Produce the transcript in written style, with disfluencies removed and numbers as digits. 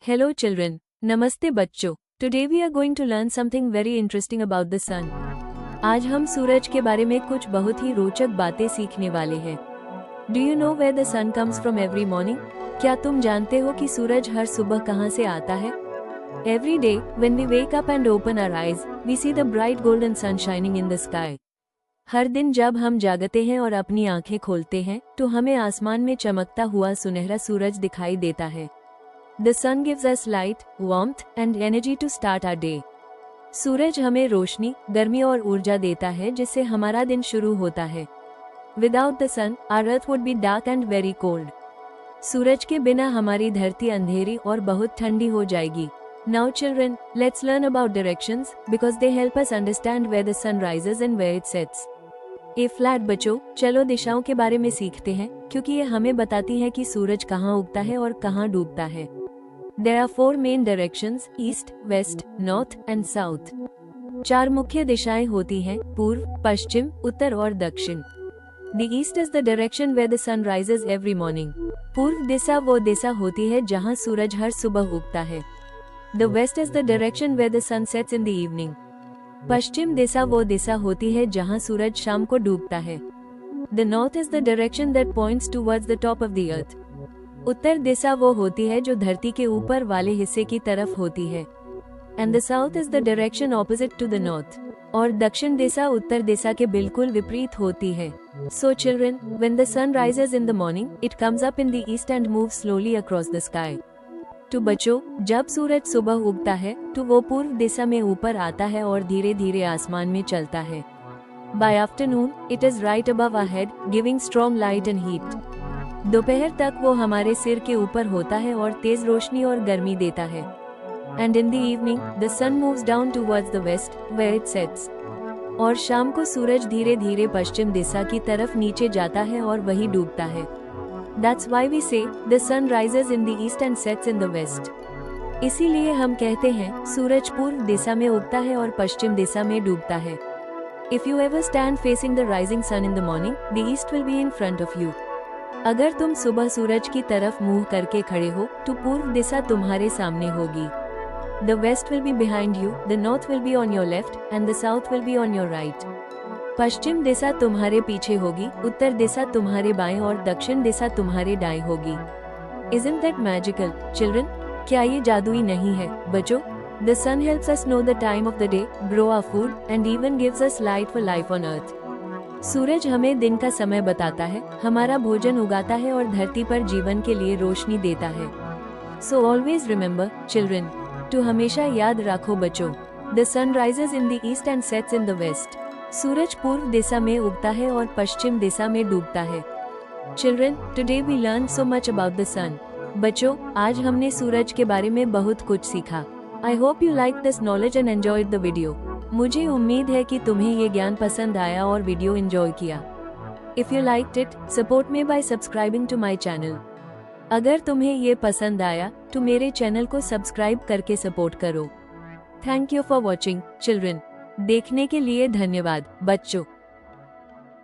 Hello children, Namaste बच्चों. Today we are going to learn something very interesting about the sun. आज हम सूरज के बारे में कुछ बहुत ही रोचक बातें सीखने वाले हैं. Do you know where the sun comes from every morning? क्या तुम जानते हो कि सूरज हर सुबह कहाँ से आता है? Every day, when we wake up and open our eyes, we see the bright golden sun shining in the sky. हर दिन जब हम जागते हैं और अपनी आंखें खोलते हैं, तो हमें आसमान में चमकता हुआ सुनहरा सूरज दिखाई देता है. The sun gives us light, warmth and energy to start our day. सूरज हमें रोशनी, गर्मी और ऊर्जा देता है जिससे हमारा दिन शुरू होता है. Without the sun, our earth would be dark and very cold. सूरज के बिना हमारी धरती अंधेरी और बहुत ठंडी हो जाएगी. Now children, let's learn about directions because they help us understand where the sun rises and where it sets. A flat बच्चों, चलो दिशाओं के बारे में सीखते हैं क्योंकि ये हमें बताती है कि सूरज कहाँ उगता है और कहाँ डूबता है. There are four main directions: East, West, North and South. 4 मुख्य दिशाएं होती हैं: पूर्व, पश्चिम, उत्तर और दक्षिण. The East is the direction where the sun rises every morning. पूर्व दिशा वो दिशा होती है जहाँ सूरज हर सुबह उगता है. The West is the direction where the sun sets in the evening. पश्चिम दिशा वो दिशा होती है जहाँ सूरज शाम को डूबता है. The North is the direction that points towards the top of the earth. उत्तर दिशा वो होती है जो धरती के ऊपर वाले हिस्से की तरफ होती है. And the South is the direction opposite to the North. और दक्षिण दिशा उत्तर दिशा के बिल्कुल विपरीत होती है. So children, when the sun rises in the morning, it comes up in the east and moves slowly across the sky. तो बच्चों, जब सूरज सुबह उगता है तो वो पूर्व दिशा में ऊपर आता है और धीरे धीरे आसमान में चलता है. By afternoon, it is right above our head, giving strong light and heat. दोपहर तक वो हमारे सिर के ऊपर होता है और तेज रोशनी और गर्मी देता है. And in the evening, the sun moves down towards the west, where it sets. और शाम को सूरज धीरे धीरे पश्चिम दिशा की तरफ नीचे जाता है और वही डूबता है. That's why we say the sun rises in the east and sets in the west. इसीलिए हम कहते हैं सूरज पूर्व दिशा में उगता है और पश्चिम दिशा में डूबता है. If you ever stand facing the rising sun in the morning, the east will be in front of you. अगर तुम सुबह सूरज की तरफ मुंह करके खड़े हो तो पूर्व दिशा तुम्हारे सामने होगी. The west will be behind you, the north will be on your left and the south will be on your right. पश्चिम दिशा तुम्हारे पीछे होगी, उत्तर दिशा तुम्हारे बाएं और दक्षिण दिशा तुम्हारे दाएं होगी. Isn't that magical, children? क्या ये जादुई नहीं है बच्चों? The sun helps us know the time of the day, grow our food and even gives us light for life on earth. सूरज हमें दिन का समय बताता है, हमारा भोजन उगाता है और धरती पर जीवन के लिए रोशनी देता है. So always remember, children, to हमेशा याद रखो बच्चों. The sun rises in the east and sets in the west. सूरज पूर्व दिशा में उगता है और पश्चिम दिशा में डूबता है. Children, today we learned so much about the sun. बच्चों, आज हमने सूरज के बारे में बहुत कुछ सीखा. I hope you liked this knowledge and enjoyed the video. मुझे उम्मीद है कि तुम्हें ये ज्ञान पसंद आया और वीडियो एंजॉय किया. If you liked it, support me by subscribing to my channel. अगर तुम्हें ये पसंद आया तो मेरे चैनल को सब्सक्राइब करके सपोर्ट करो. Thank you for watching, children. देखने के लिए धन्यवाद बच्चों.